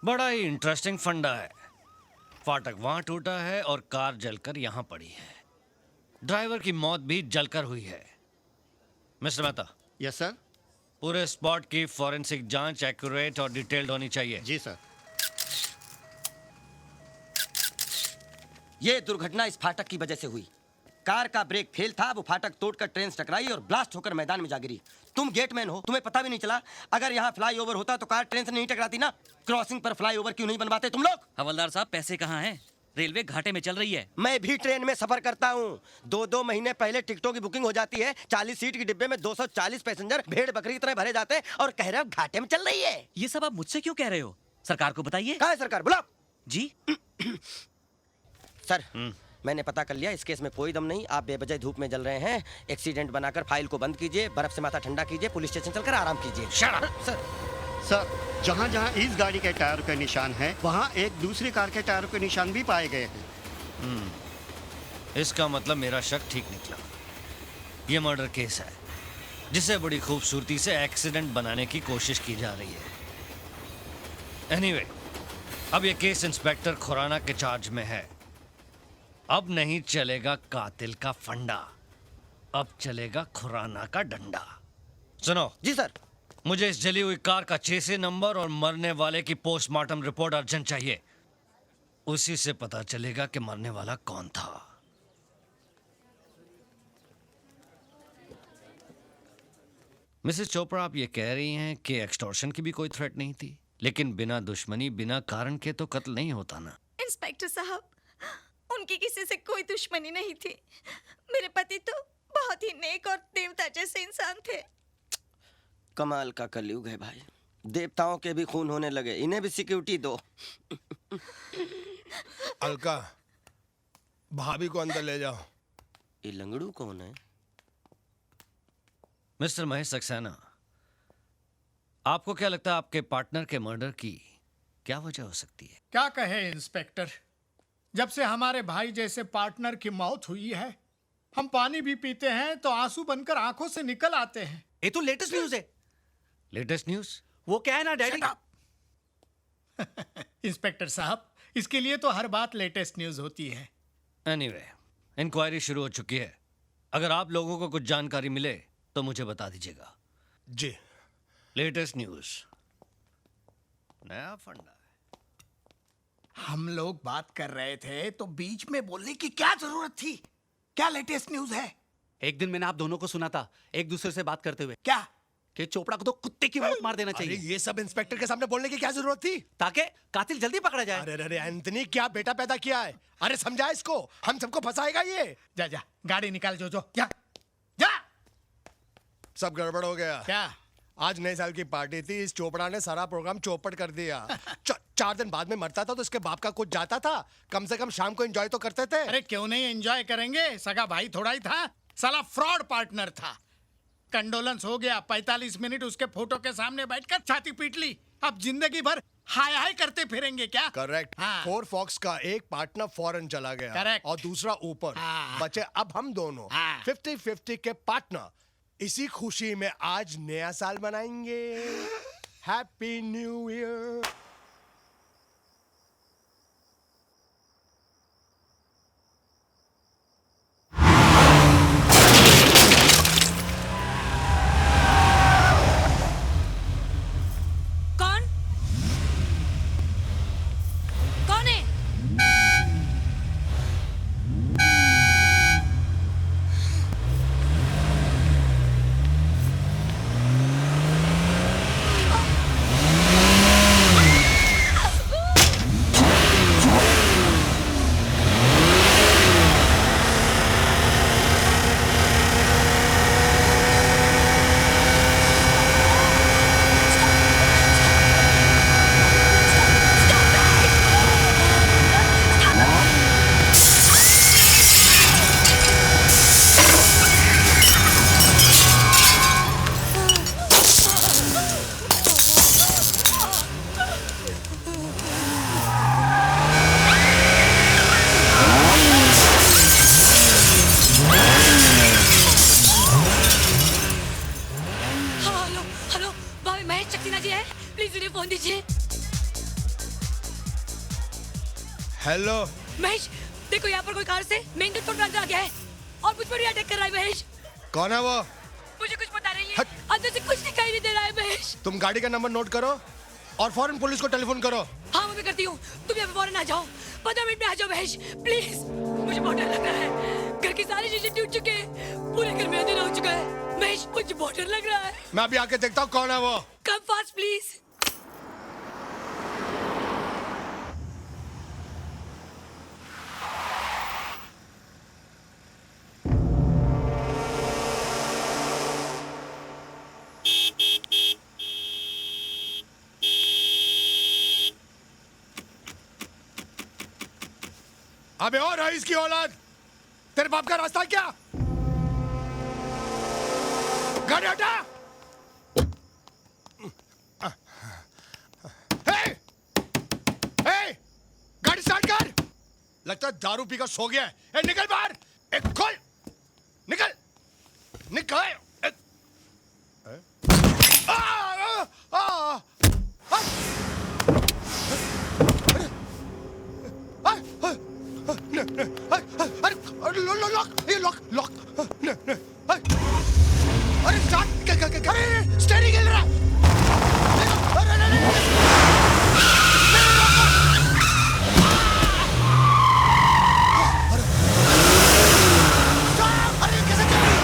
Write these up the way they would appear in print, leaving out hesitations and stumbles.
बड़ा ही इंटरेस्टिंग फंडा है। फाटक वहां टूटा है और कार जलकर यहां पड़ी है। ड्राइवर की मौत भी जलकर हुई है। Mister Mehta, yes sir. पूरे स्पॉट की फॉरेंसिक जांच एक्यूरेट और डिटेल्ड होनी चाहिए। जी सर। ये दुर्घटना इस फाटक की वजह से हुई। कार का ब्रेक फेल था, वो फाटक तोड़कर ट्रेन से टकराई और ब्लास्ट होकर मैदान में जा गिरी। तुम गेटमैन हो, तुम्हें पता भी नहीं चला। अगर यहाँ फ्लाईओवर होता तो कार ट्रेन से नहीं टकराती ना। क्रॉसिंग पर फ्लाईओवर क्यों नहीं बनवाते तुम लोग? हवलदार साहब, पैसे कहाँ हैं? रेलवे घाटे में चल रही है। मैं भी ट्रेन में सफर करता हूँ। 2-2 महीने पहले टिकटों की बुकिंग हो जाती है। 40 सीट के डिब्बे में 240 पैसेंजर भेड़ बकरी की तरह भरे जाते हैं और कह रहे हो घाटे में चल रही है। ये सब आप मुझसे क्यों कह रहे हो? सरकार को बताइए। कहाँ है सरकार? बुलाओ। जी। सर, मैंने पता कर लिया, इस केस में कोई दम नहीं। आप बेवजह धूप में जल रहे हैं। एक्सीडेंट बनाकर फाइल को बंद कीजिए, बर्फ से माथा ठंडा कीजिए, पुलिस स्टेशन चलकर आराम कीजिए। Shut up! सर, सर, जहाँ जहाँ इस गाड़ी के टायर के निशान हैं, वहाँ एक दूसरी कार के टायर के निशान भी पाए गए हैं। इसका मतलब मेरा शक ठीक निकला। ये मर्डर केस है जिसे बड़ी खूबसूरती से एक्सीडेंट बनाने की कोशिश की जा रही है। एनीवे, अब ये केस इंस्पेक्टर खुराना के चार्ज में है। अब नहीं चलेगा कातिल का फंडा, अब चलेगा खुराना का डंडा। सुनो जी सर। मुझे इस जली हुई कार का चेसी नंबर और मरने वाले की पोस्टमार्टम रिपोर्ट अर्जेंट चाहिए। उसी से पता चलेगा कि मरने वाला कौन था। मिसेस चोपड़ा, आप ये कह रही हैं कि एक्सटॉर्शन की भी कोई थ्रेट नहीं थी, लेकिन बिना दुश्मनी बिना कारण के तो कत्ल नहीं होता ना। इंस्पेक्टर साहब, उनकी किसी से कोई दुश्मनी नहीं थी। मेरे पति तो बहुत ही नेक और देवता जैसे इंसान थे। कमाल का कलयुग है भाई। देवताओं के भी खून होने लगे, इन्हें भी सिक्योरिटी दो। अलका, भाभी को अंदर ले जाओ। ये लंगड़ू कौन है? मिस्टर महेश सक्सेना, आपको क्या लगता है आपके पार्टनर के मर्डर की क्या वजह हो सकती है? क्या कहे इंस्पेक्टर, जब से हमारे भाई जैसे पार्टनर की मौत हुई है, हम पानी भी पीते हैं तो आंसू बनकर आंखों से निकल आते हैं। ये तो लेटेस्ट न्यूज है। Latest news? वो क्या है ना डैडी। इंस्पेक्टर साहब, इसके लिए तो हर बात लेटेस्ट न्यूज होती है। एनीवे, इंक्वायरी शुरू हो चुकी है। अगर आप लोगों को कुछ जानकारी मिले तो मुझे बता दीजिएगा। जी। लेटेस्ट न्यूज, नया फंडा है। हम लोग बात कर रहे थे तो बीच में बोलने की क्या जरूरत थी? क्या लेटेस्ट न्यूज है? एक दिन मैंने आप दोनों को सुना था एक दूसरे से बात करते हुए क्या? कि चोपड़ा को तो कुत्ते की मौत मार देना अरे चाहिए ये सब इंस्पेक्टर के सामने बोलने की क्या जरूरत थी? ताकि कातिल जल्दी पकड़ा जाए। अरे अरे एंथनी, क्या बेटा पैदा किया है? अरे समझा इसको, हम सबको फंसाएगा ये। जा जा, गाड़ी निकाल जो जा जा। सब गड़बड़ हो गया। क्या? आज नए साल की पार्टी थी, इस चोपड़ा ने सारा प्रोग्राम चौपट कर दिया। 4 दिन बाद में मरता था तो इसके बाप का कुछ जाता था। कम से कम शाम को एंजॉय तो करते थे। अरे क्यों नहीं एंजॉय करेंगे? सगा भाई थोड़ा ही था, साला फ्रॉड पार्टनर था। कंडोलेंस हो गया, 45 मिनट उसके फोटो के सामने बैठकर छाती पीट ली। अब जिंदगी भर हाय हाय करते फिरेंगे क्या? करेक्ट। हाँ। 4 फॉक्स का एक पार्टनर फॉरेन चला गया। Correct। और दूसरा ऊपर। हाँ। बचे अब हम दोनों। हाँ। 50-50 के पार्टनर। इसी खुशी में आज नया साल मनाएंगे। Happy new year. कौन? कौन है? हेलो। महेश देखो यहाँ पर कोई कार से मेन गेट पर आ गया है और मुझ पर भी अटैक कर रहा है महेश। कौन है वो? मुझे कुछ पता नहीं है, हट। अंदर से कुछ दिखाई नहीं दे रहा है महेश। तुम गाड़ी का नंबर नोट करो और फौरन पुलिस को टेलीफोन करो। हाँ वो मैं करती हूँ, तुम यहाँ पे फौरन आ जाओ, 15 मिनट में आ जाओ महेश प्लीज। मुझे बहुत डर लग रहा है, घर के सारे शीशे टूट चुके हैं, पूरे घर में अंधेरा हो चुका है महेश, मुझे बहुत डर लग रहा है। मैं अभी आके देखता हूँ कौन है वो। Come fast please. अबे और रईस की औलाद, तेरे बाप का रास्ता क्या? गाड़ी हटा। हे! हे! गाड़ी स्टार्ट कर। लगता है दारू पीकर सो गया है। ए, निकल बाहर। एक खोल। निकल। निकल। आ, आ, आ, आ, लॉक। अरे स्टार्ट अरे स्टीयरिंग हिल रहा। अरे कैसे चल रही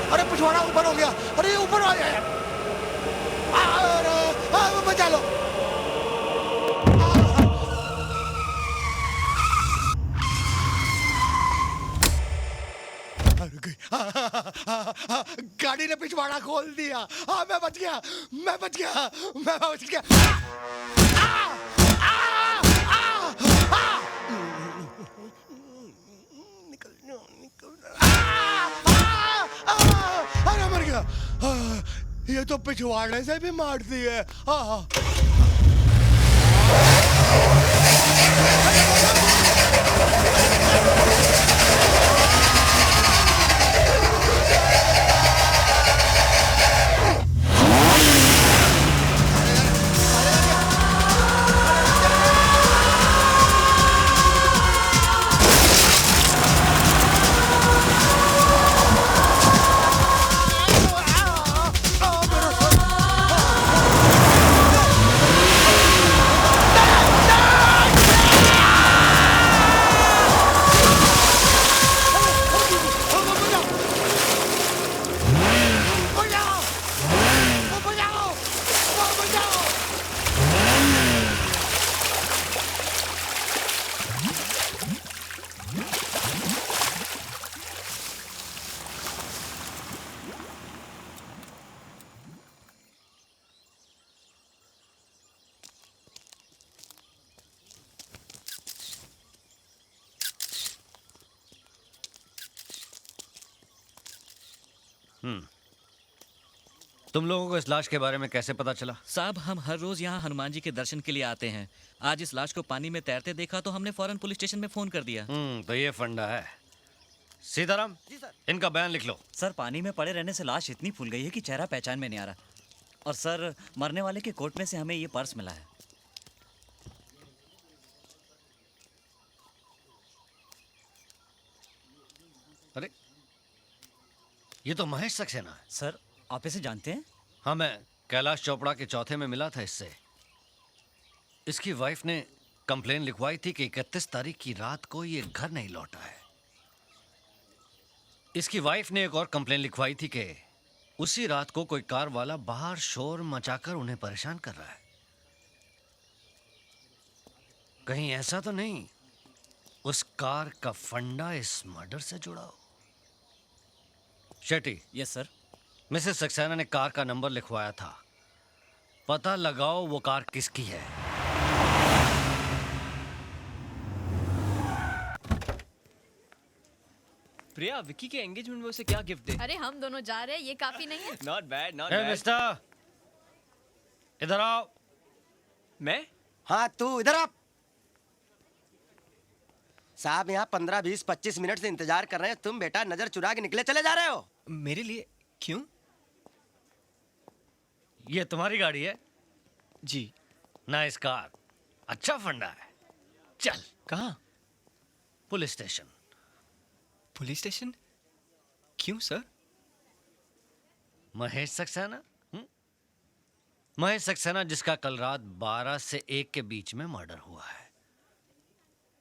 अरे पिछवाड़ा ऊपर हो गया। अरे ऊपर आ जाए। बचा लो। गाड़ी ने पिछवाड़ा खोल दिया। हाँ मैं बच गया। अरे मर गया। ये तो पिछवाड़े से भी मारती है। तुम लोगों को इस लाश के बारे में कैसे पता चला? साहब हम हर रोज यहाँ हनुमान जी के दर्शन के लिए आते हैं। आज इस लाश को पानी में तैरते देखा तो हमने फौरन पुलिस स्टेशन में फोन कर दिया। तो ये फंडा है। सीताराम जी सर। इनका बयान लिख लो। सर पानी में पड़े रहने से लाश इतनी फूल गई है कि चेहरा पहचान में नहीं आ रहा। और सर मरने वाले के कोट में से हमें ये पर्स मिला है। अरे ये तो महेश सक्सेना है। सर आप इसे जानते हैं? हाँ मैं कैलाश चोपड़ा के चौथे में मिला था इससे। इसकी वाइफ ने कंप्लेन लिखवाई थी कि 31 तारीख की रात को ये घर नहीं लौटा है। इसकी वाइफ ने एक और कंप्लेन लिखवाई थी कि उसी रात को कोई कार वाला बाहर शोर मचाकर उन्हें परेशान कर रहा है। कहीं ऐसा तो नहीं उस कार का फंडा इस मर्डर से जुड़ा हो? Shetty. Yes sir. Mrs Saxena ने कार का नंबर लिखवाया था, पता लगाओ वो कार किसकी है। प्रिया विकी के एंगेजमेंट में उसे क्या गिफ्ट दे? अरे हम दोनों जा रहे हैं, ये काफी नहीं है? Not bad not a bad. Mister, इधर आओ। मैं? हाँ तू इधर आप। साहब यहाँ 15, 20, 25 मिनट से इंतजार कर रहे हैं, तुम बेटा नजर चुरा के निकले चले जा रहे हो। मेरे लिए क्यों? ये तुम्हारी गाड़ी है? जी। नाइस कार, अच्छा फंडा है। चल कहाँ? Police station. Police station? क्यों सर? महेश सक्सेना? महेश सक्सेना जिसका कल रात 12 से 1 के बीच में मर्डर हुआ है।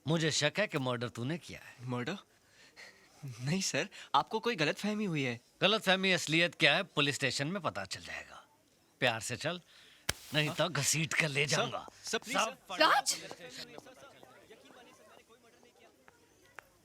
मुझे शक है कि मर्डर तूने किया है। मर्डर? नहीं सर, आपको कोई गलतफहमी हुई है। गलतफहमी असलियत क्या है पुलिस स्टेशन में पता चल जाएगा। प्यार से चल, नहीं तो घसीट कर ले जाऊंगा। Sir please sir. राज